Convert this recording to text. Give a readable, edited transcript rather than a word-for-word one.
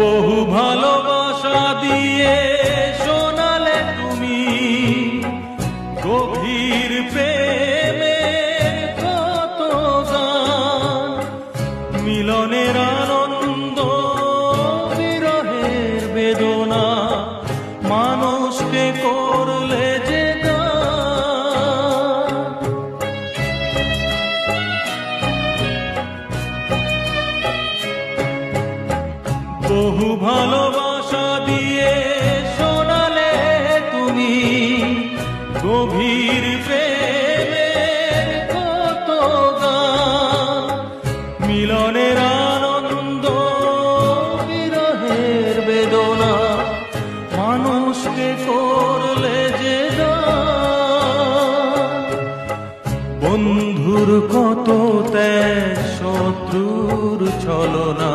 বহু ভালোবাসা দিয়ে শোনালে তুমি গভীর প্রেমের কত গান, মিলনের আনন্দ বিরহের বেদনা, মানুষকে করলে যে গান। বহু ভালোবাসা দিয়ে শোনালে তুমি গভীর প্রেমের কত গান, মিলনের আনন্দ বিরহের বেদনা, মানুষকে করলে যে দান। বন্ধুর কত ত্যাগ, শত্রুর ছলনা,